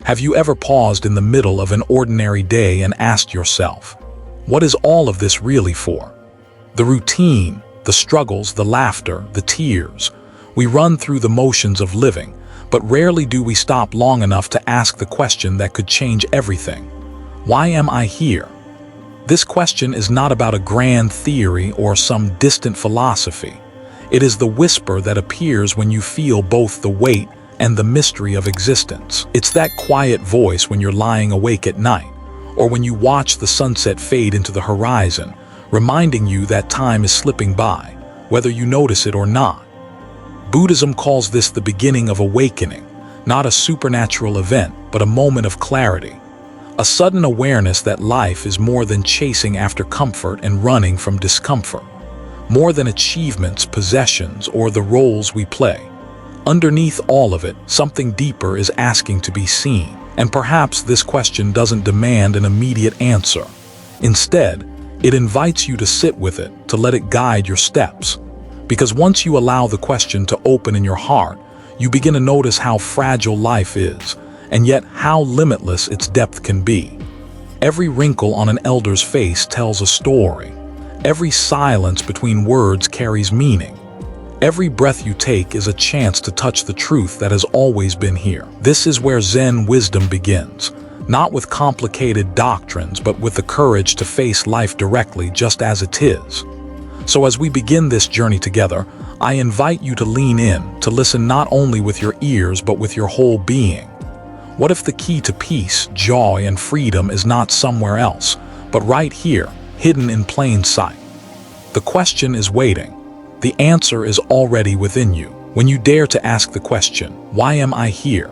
Have you ever paused in the middle of an ordinary day and asked yourself, what is all of this really for? The routine, the struggles, the laughter, the tears. We run through the motions of living, but rarely do we stop long enough to ask the question that could change everything. Why am I here? This question is not about a grand theory or some distant philosophy. It is the whisper that appears when you feel both the weight and the mystery of existence. It's that quiet voice when you're lying awake at night, or when you watch the sunset fade into the horizon, reminding you that time is slipping by, whether you notice it or not. Buddhism calls this the beginning of awakening, not a supernatural event, but a moment of clarity. A sudden awareness that life is more than chasing after comfort and running from discomfort, more than achievements, possessions, or the roles we play. Underneath all of it, something deeper is asking to be seen, and perhaps this question doesn't demand an immediate answer. Instead, it invites you to sit with it, to let it guide your steps. Because once you allow the question to open in your heart, you begin to notice how fragile life is, and yet how limitless its depth can be. Every wrinkle on an elder's face tells a story. Every silence between words carries meaning. Every breath you take is a chance to touch the truth that has always been here. This is where Zen wisdom begins, not with complicated doctrines, but with the courage to face life directly just as it is. So as we begin this journey together, I invite you to lean in, to listen not only with your ears, but with your whole being. What if the key to peace, joy, and freedom is not somewhere else, but right here, hidden in plain sight? The question is waiting. The answer is already within you. When you dare to ask the question, why am I here?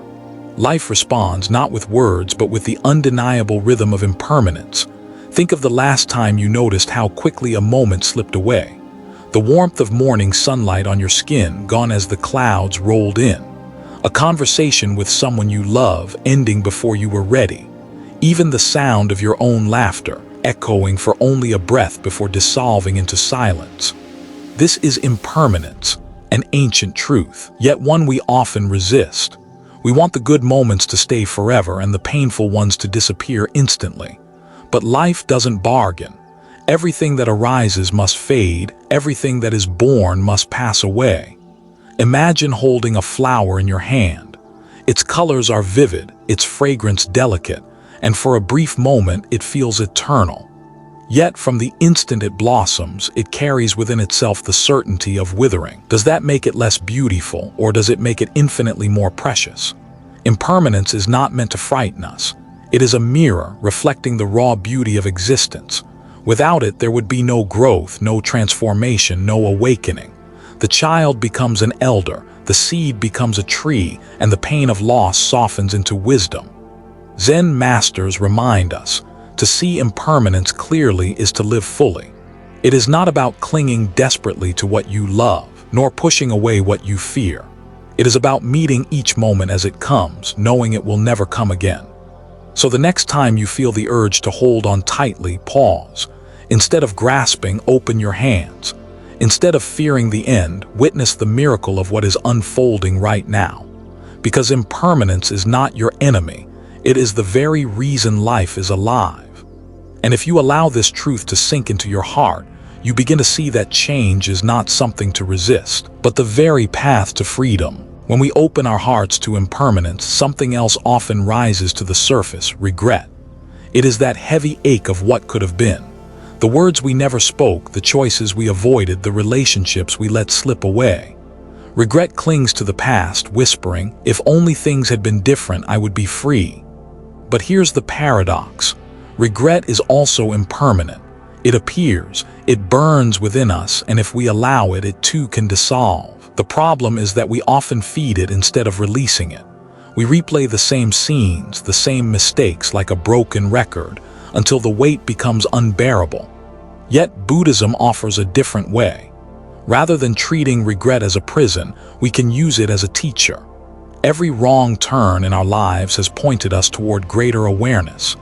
Life responds not with words, but with the undeniable rhythm of impermanence. Think of the last time you noticed how quickly a moment slipped away. The warmth of morning sunlight on your skin gone as the clouds rolled in. A conversation with someone you love ending before you were ready. Even the sound of your own laughter, echoing for only a breath before dissolving into silence. This is impermanence, an ancient truth, yet one we often resist. We want the good moments to stay forever and the painful ones to disappear instantly. But life doesn't bargain. Everything that arises must fade, everything that is born must pass away. Imagine holding a flower in your hand. Its colors are vivid, its fragrance delicate, and for a brief moment it feels eternal. Yet from the instant it blossoms, it carries within itself the certainty of withering. Does that make it less beautiful, or does it make it infinitely more precious? Impermanence is not meant to frighten us. It is a mirror reflecting the raw beauty of existence. Without it, there would be no growth, no transformation, no awakening. The child becomes an elder, the seed becomes a tree, and the pain of loss softens into wisdom. Zen masters remind us, to see impermanence clearly is to live fully. It is not about clinging desperately to what you love, nor pushing away what you fear. It is about meeting each moment as it comes, knowing it will never come again. So the next time you feel the urge to hold on tightly, pause. Instead of grasping, open your hands. Instead of fearing the end, witness the miracle of what is unfolding right now. Because impermanence is not your enemy, it is the very reason life is alive. And if you allow this truth to sink into your heart, you begin to see that change is not something to resist, but the very path to freedom. When we open our hearts to impermanence, something else often rises to the surface: regret. It is that heavy ache of what could have been. The words we never spoke, the choices we avoided, the relationships we let slip away. Regret clings to the past, whispering, if only things had been different, I would be free. But here's the paradox. Regret is also impermanent. It appears, it burns within us, and if we allow it, it too can dissolve. The problem is that we often feed it instead of releasing it. We replay the same scenes, the same mistakes like a broken record, until the weight becomes unbearable. Yet Buddhism offers a different way. Rather than treating regret as a prison, we can use it as a teacher. Every wrong turn in our lives has pointed us toward greater awareness.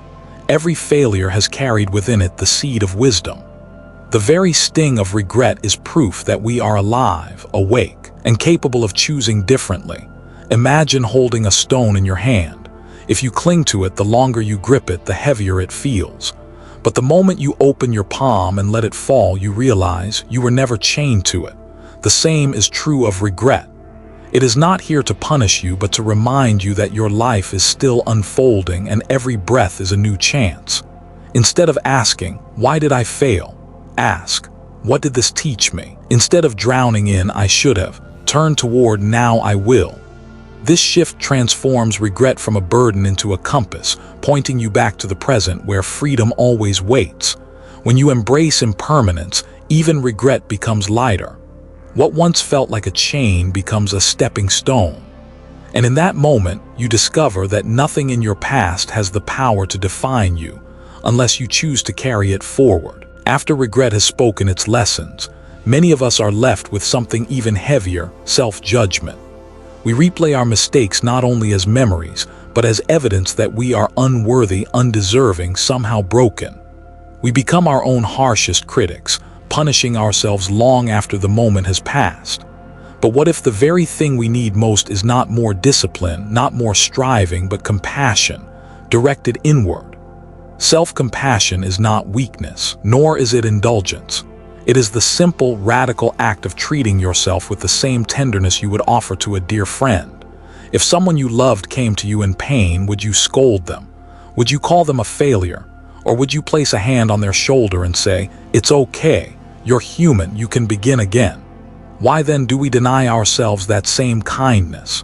Every failure has carried within it the seed of wisdom. The very sting of regret is proof that we are alive, awake, and capable of choosing differently. Imagine holding a stone in your hand. If you cling to it, the longer you grip it, the heavier it feels. But the moment you open your palm and let it fall, you realize you were never chained to it. The same is true of regret. It is not here to punish you, but to remind you that your life is still unfolding and every breath is a new chance. Instead of asking, "Why did I fail?" ask, "What did this teach me?" Instead of drowning in "I should have," turn toward "Now I will." This shift transforms regret from a burden into a compass, pointing you back to the present where freedom always waits. When you embrace impermanence, even regret becomes lighter. What once felt like a chain becomes a stepping stone. And in that moment, you discover that nothing in your past has the power to define you, unless you choose to carry it forward. After regret has spoken its lessons, many of us are left with something even heavier: self-judgment. We replay our mistakes not only as memories, but as evidence that we are unworthy, undeserving, somehow broken. We become our own harshest critics, punishing ourselves long after the moment has passed. But what if the very thing we need most is not more discipline, not more striving, but compassion, directed inward? Self-compassion is not weakness, nor is it indulgence. It is the simple, radical act of treating yourself with the same tenderness you would offer to a dear friend. If someone you loved came to you in pain, would you scold them? Would you call them a failure? Or would you place a hand on their shoulder and say, "It's okay, you're human, you can begin again"? Why then do we deny ourselves that same kindness?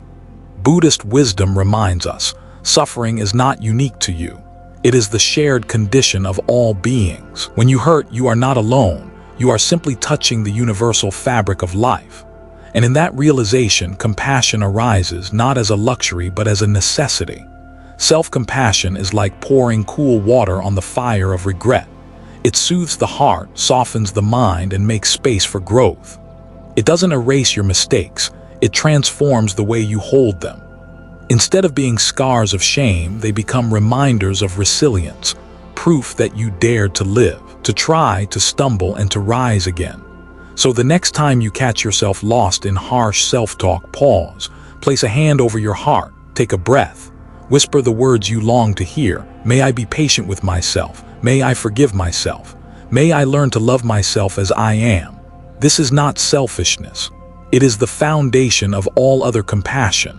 Buddhist wisdom reminds us, suffering is not unique to you. It is the shared condition of all beings. When you hurt, you are not alone. You are simply touching the universal fabric of life. And in that realization, compassion arises not as a luxury but as a necessity. Self-compassion is like pouring cool water on the fire of regret. It soothes the heart, softens the mind, and makes space for growth. It doesn't erase your mistakes, it transforms the way you hold them. Instead of being scars of shame, they become reminders of resilience, proof that you dared to live, to try, to stumble, and to rise again. So the next time you catch yourself lost in harsh self-talk, pause, place a hand over your heart, take a breath, whisper the words you long to hear. May I be patient with myself. May I forgive myself. May I learn to love myself as I am. This is not selfishness. It is the foundation of all other compassion.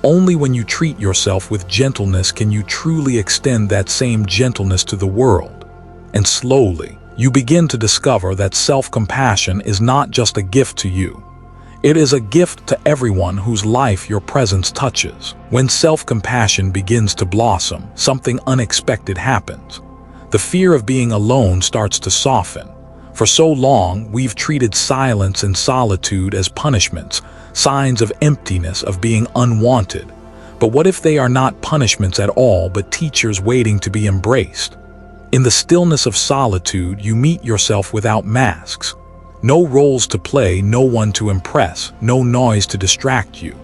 Only when you treat yourself with gentleness can you truly extend that same gentleness to the world. And slowly, you begin to discover that self-compassion is not just a gift to you. It is a gift to everyone whose life your presence touches. When self-compassion begins to blossom, something unexpected happens. The fear of being alone starts to soften. For so long, we've treated silence and solitude as punishments, signs of emptiness, of being unwanted. But what if they are not punishments at all, but teachers waiting to be embraced? In the stillness of solitude, you meet yourself without masks. No roles to play, no one to impress, no noise to distract you.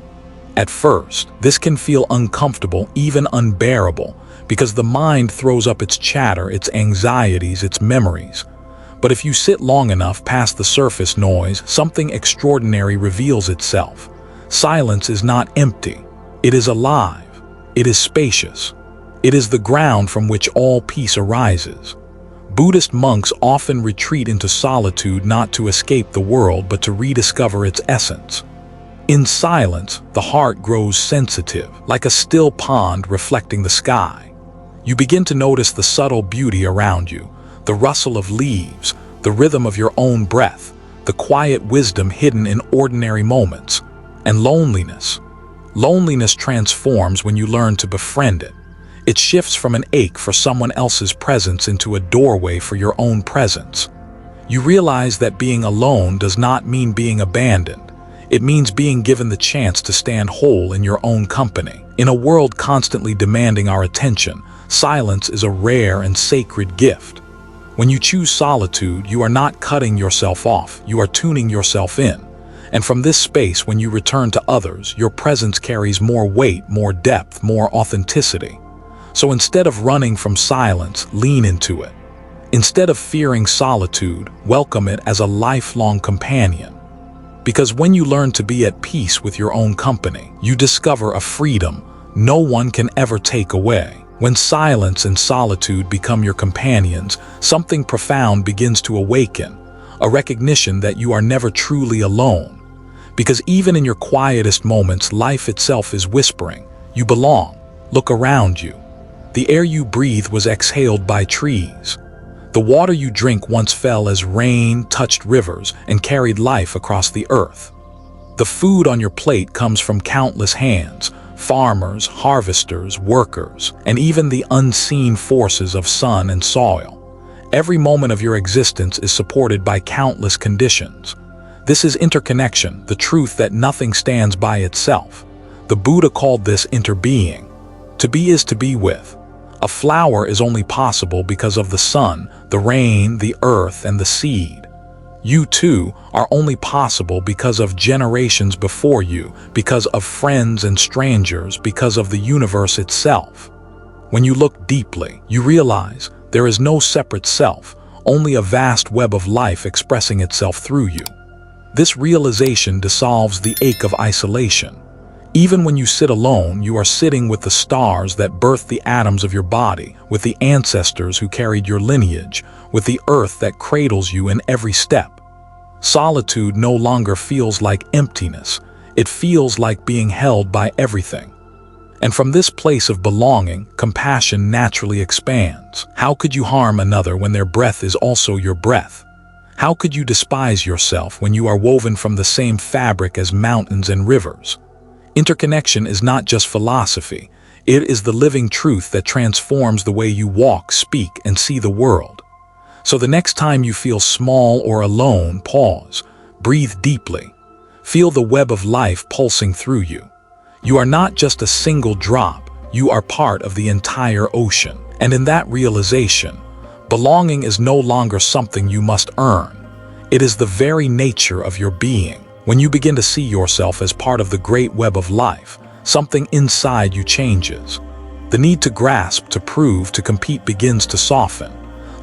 At first, this can feel uncomfortable, even unbearable, because the mind throws up its chatter, its anxieties, its memories. But if you sit long enough past the surface noise, something extraordinary reveals itself. Silence is not empty. It is alive. It is spacious. It is the ground from which all peace arises. Buddhist monks often retreat into solitude not to escape the world, but to rediscover its essence. In silence, the heart grows sensitive, like a still pond reflecting the sky. You begin to notice the subtle beauty around you, the rustle of leaves, the rhythm of your own breath, the quiet wisdom hidden in ordinary moments, and loneliness. Loneliness transforms when you learn to befriend it. It shifts from an ache for someone else's presence into a doorway for your own presence. You realize that being alone does not mean being abandoned. It means being given the chance to stand whole in your own company. In a world constantly demanding our attention, silence is a rare and sacred gift. When you choose solitude, you are not cutting yourself off, you are tuning yourself in. And from this space, when you return to others, your presence carries more weight, more depth, more authenticity. So instead of running from silence, lean into it. Instead of fearing solitude, welcome it as a lifelong companion. Because when you learn to be at peace with your own company, you discover a freedom, no one can ever take away. When silence and solitude become your companions, something profound begins to awaken, a recognition that you are never truly alone. Because even in your quietest moments, life itself is whispering, "You belong. Look around you." The air you breathe was exhaled by trees. The water you drink once fell as rain touched rivers and carried life across the earth. The food on your plate comes from countless hands, farmers, harvesters, workers, and even the unseen forces of sun and soil. Every moment of your existence is supported by countless conditions. This is interconnection, the truth that nothing stands by itself. The Buddha called this interbeing. To be is to be with. A flower is only possible because of the sun, the rain, the earth, and the seed. You too are only possible because of generations before you, because of friends and strangers, because of the universe itself. When you look deeply, you realize there is no separate self, only a vast web of life expressing itself through you. This realization dissolves the ache of isolation. Even when you sit alone, you are sitting with the stars that birthed the atoms of your body, with the ancestors who carried your lineage, with the earth that cradles you in every step. Solitude no longer feels like emptiness. It feels like being held by everything. And from this place of belonging, compassion naturally expands. How could you harm another when their breath is also your breath? How could you despise yourself when you are woven from the same fabric as mountains and rivers? Interconnection is not just philosophy. It is the living truth that transforms the way you walk, speak, and see the world. So the next time you feel small or alone, pause, breathe deeply. Feel the web of life pulsing through you. You are not just a single drop, you are part of the entire ocean. And in that realization, belonging is no longer something you must earn. It is the very nature of your being. When you begin to see yourself as part of the great web of life, something inside you changes. The need to grasp, to prove, to compete begins to soften.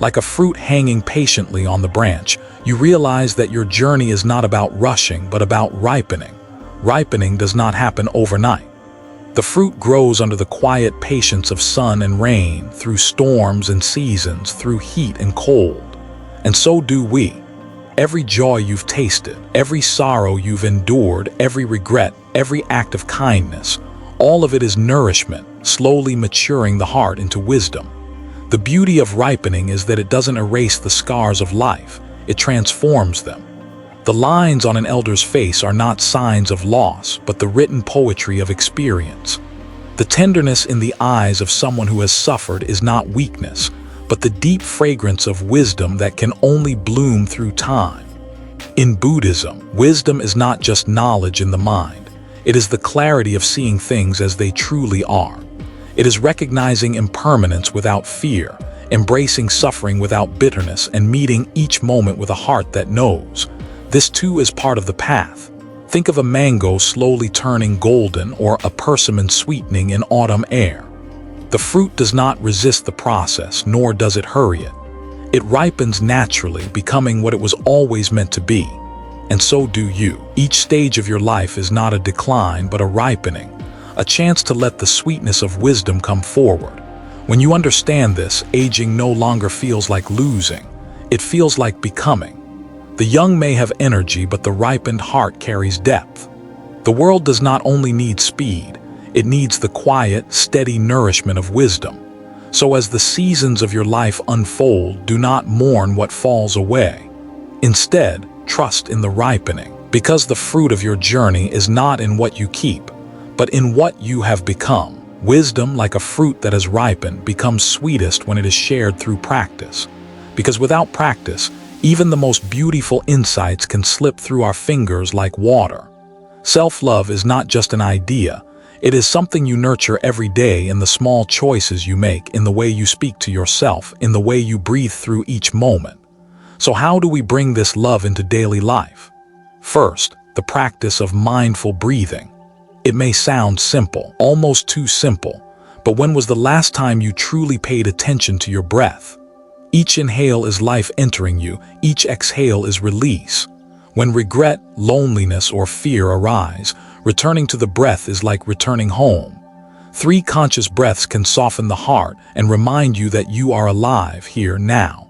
Like a fruit hanging patiently on the branch, you realize that your journey is not about rushing, but about ripening. Ripening does not happen overnight. The fruit grows under the quiet patience of sun and rain, through storms and seasons, through heat and cold. And so do we. Every joy you've tasted, every sorrow you've endured, every regret, every act of kindness, all of it is nourishment, slowly maturing the heart into wisdom. The beauty of ripening is that it doesn't erase the scars of life, it transforms them. The lines on an elder's face are not signs of loss, but the written poetry of experience. The tenderness in the eyes of someone who has suffered is not weakness, but the deep fragrance of wisdom that can only bloom through time. In Buddhism, wisdom is not just knowledge in the mind. It is the clarity of seeing things as they truly are. It is recognizing impermanence without fear, embracing suffering without bitterness, and meeting each moment with a heart that knows. This too is part of the path. Think of a mango slowly turning golden or a persimmon sweetening in autumn air. The fruit does not resist the process, nor does it hurry it. It ripens naturally, becoming what it was always meant to be. And so do you. Each stage of your life is not a decline, but a ripening, a chance to let the sweetness of wisdom come forward. When you understand this, aging no longer feels like losing. It feels like becoming. The young may have energy, but the ripened heart carries depth. The world does not only need speed, it needs the quiet, steady nourishment of wisdom. So as the seasons of your life unfold, do not mourn what falls away. Instead, trust in the ripening, because the fruit of your journey is not in what you keep, but in what you have become. Wisdom, like a fruit that has ripened, becomes sweetest when it is shared through practice. Because without practice, even the most beautiful insights can slip through our fingers like water. Self-love is not just an idea. It is something you nurture every day in the small choices you make, in the way you speak to yourself, in the way you breathe through each moment. So how do we bring this love into daily life? First, the practice of mindful breathing. It may sound simple, almost too simple, but when was the last time you truly paid attention to your breath? Each inhale is life entering you, each exhale is release. When regret, loneliness, or fear arise, returning to the breath is like returning home. 3 conscious breaths can soften the heart and remind you that you are alive here now.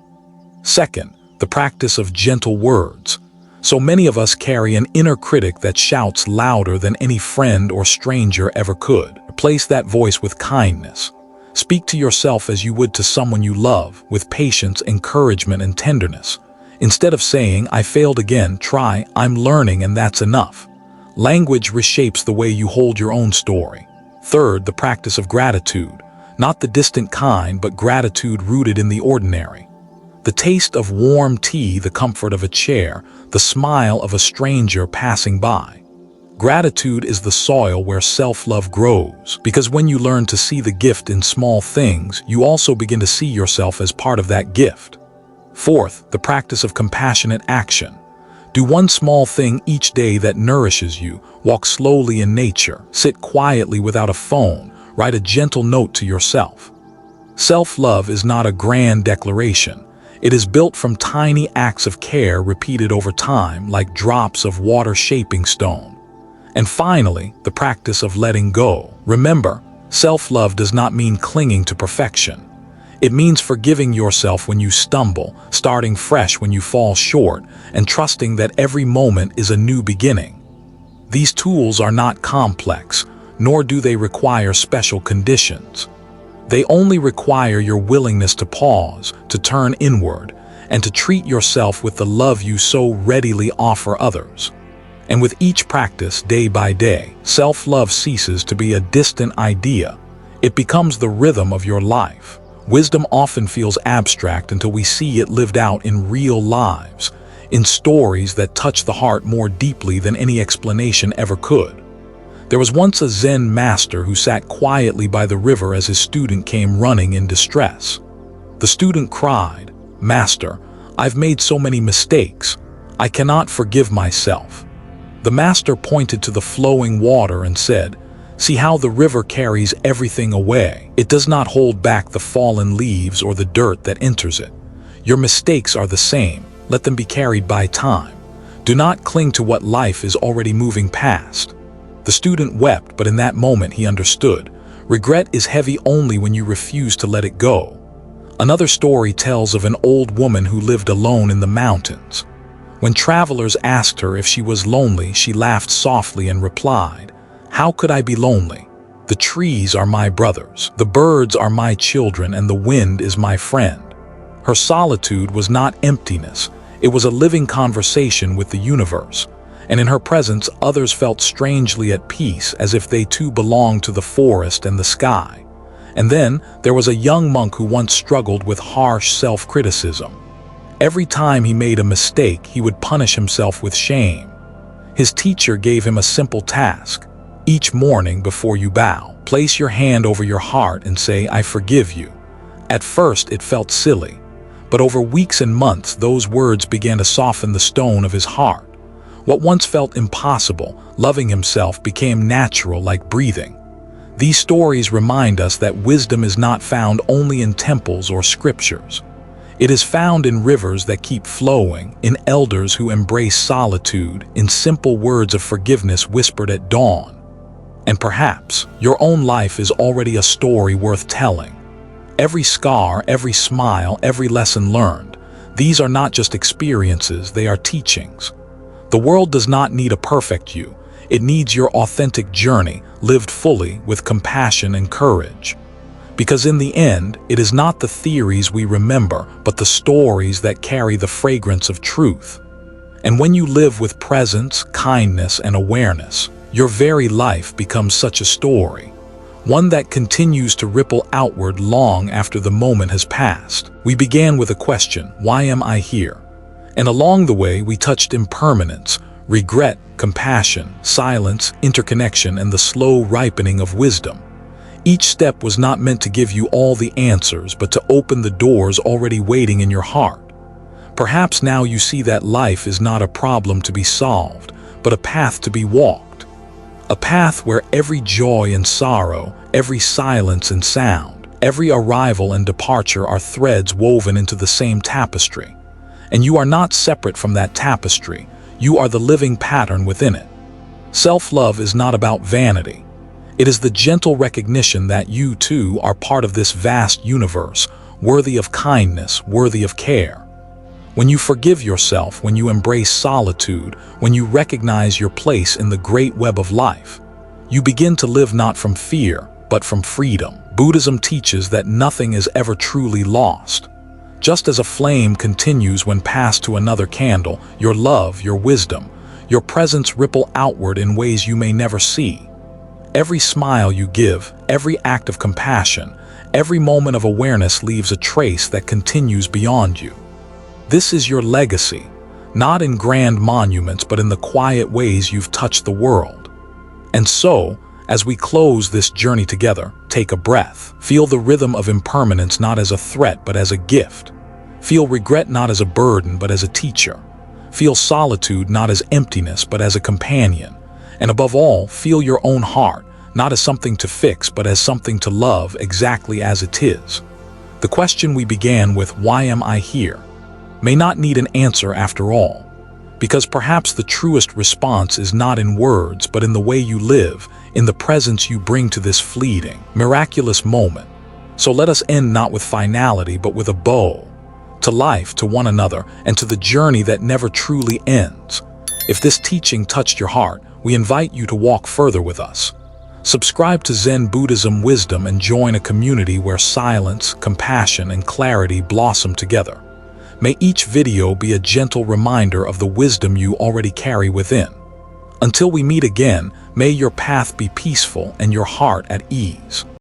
Second, the practice of gentle words. So many of us carry an inner critic that shouts louder than any friend or stranger ever could. Replace that voice with kindness. Speak to yourself as you would to someone you love, with patience, encouragement, and tenderness. Instead of saying, "I failed again," try, "I'm learning and that's enough." Language reshapes the way you hold your own story. Third, the practice of gratitude. Not the distant kind, but gratitude rooted in the ordinary. The taste of warm tea, the comfort of a chair, the smile of a stranger passing by. Gratitude is the soil where self-love grows, because when you learn to see the gift in small things, you also begin to see yourself as part of that gift. Fourth, the practice of compassionate action. Do one small thing each day that nourishes you. Walk slowly in nature, sit quietly without a phone, write a gentle note to yourself. Self-love is not a grand declaration. It is built from tiny acts of care repeated over time, like drops of water shaping stone. And finally, the practice of letting go. Remember, self-love does not mean clinging to perfection. It means forgiving yourself when you stumble, starting fresh when you fall short, and trusting that every moment is a new beginning. These tools are not complex, nor do they require special conditions. They only require your willingness to pause, to turn inward, and to treat yourself with the love you so readily offer others. And with each practice, day by day, self-love ceases to be a distant idea. It becomes the rhythm of your life. Wisdom often feels abstract until we see it lived out in real lives, in stories that touch the heart more deeply than any explanation ever could. There was once a Zen master who sat quietly by the river as his student came running in distress. The student cried, "Master, I've made so many mistakes. I cannot forgive myself." The master pointed to the flowing water and said, "See how the river carries everything away. It does not hold back the fallen leaves or the dirt that enters it. Your mistakes are the same. Let them be carried by time. Do not cling to what life is already moving past." The student wept, but in that moment he understood. Regret is heavy only when you refuse to let it go. Another story tells of an old woman who lived alone in the mountains. When travelers asked her if she was lonely, she laughed softly and replied, "How could I be lonely? The trees are my brothers, the birds are my children, and the wind is my friend." Her solitude was not emptiness, it was a living conversation with the universe, and in her presence others felt strangely at peace, as if they too belonged to the forest and the sky. And then there was a young monk who once struggled with harsh self-criticism. Every time he made a mistake, he would punish himself with shame. His teacher gave him a simple task. Each morning before you bow, place your hand over your heart and say, "I forgive you." At first it felt silly, but over weeks and months those words began to soften the stone of his heart. What once felt impossible, loving himself, became natural like breathing. These stories remind us that wisdom is not found only in temples or scriptures. It is found in rivers that keep flowing, in elders who embrace solitude, in simple words of forgiveness whispered at dawn. And perhaps your own life is already a story worth telling. Every scar, every smile, every lesson learned, these are not just experiences, they are teachings. The world does not need a perfect you. It needs your authentic journey, lived fully with compassion and courage. Because in the end, it is not the theories we remember, but the stories that carry the fragrance of truth. And when you live with presence, kindness, and awareness, your very life becomes such a story, one that continues to ripple outward long after the moment has passed. We began with a question, why am I here? And along the way, we touched impermanence, regret, compassion, silence, interconnection, and the slow ripening of wisdom. Each step was not meant to give you all the answers, but to open the doors already waiting in your heart. Perhaps now you see that life is not a problem to be solved, but a path to be walked. A path where every joy and sorrow, every silence and sound, every arrival and departure are threads woven into the same tapestry. And you are not separate from that tapestry, you are the living pattern within it. Self-love is not about vanity. It is the gentle recognition that you, too, are part of this vast universe, worthy of kindness, worthy of care. When you forgive yourself, when you embrace solitude, when you recognize your place in the great web of life, you begin to live not from fear, but from freedom. Buddhism teaches that nothing is ever truly lost. Just as a flame continues when passed to another candle, your love, your wisdom, your presence ripple outward in ways you may never see. Every smile you give, every act of compassion, every moment of awareness leaves a trace that continues beyond you. This is your legacy, not in grand monuments, but in the quiet ways you've touched the world. And so, as we close this journey together, take a breath. Feel the rhythm of impermanence not as a threat, but as a gift. Feel regret not as a burden, but as a teacher. Feel solitude not as emptiness, but as a companion. And above all, feel your own heart, not as something to fix, but as something to love exactly as it is. The question we began with, "Why am I here?" may not need an answer after all, because perhaps the truest response is not in words, but in the way you live, in the presence you bring to this fleeting, miraculous moment. So let us end not with finality, but with a bow, to life, to one another, and to the journey that never truly ends. If this teaching touched your heart, we invite you to walk further with us. Subscribe to Zen Buddhism Wisdom and join a community where silence, compassion, and clarity blossom together. May each video be a gentle reminder of the wisdom you already carry within. Until we meet again, may your path be peaceful and your heart at ease.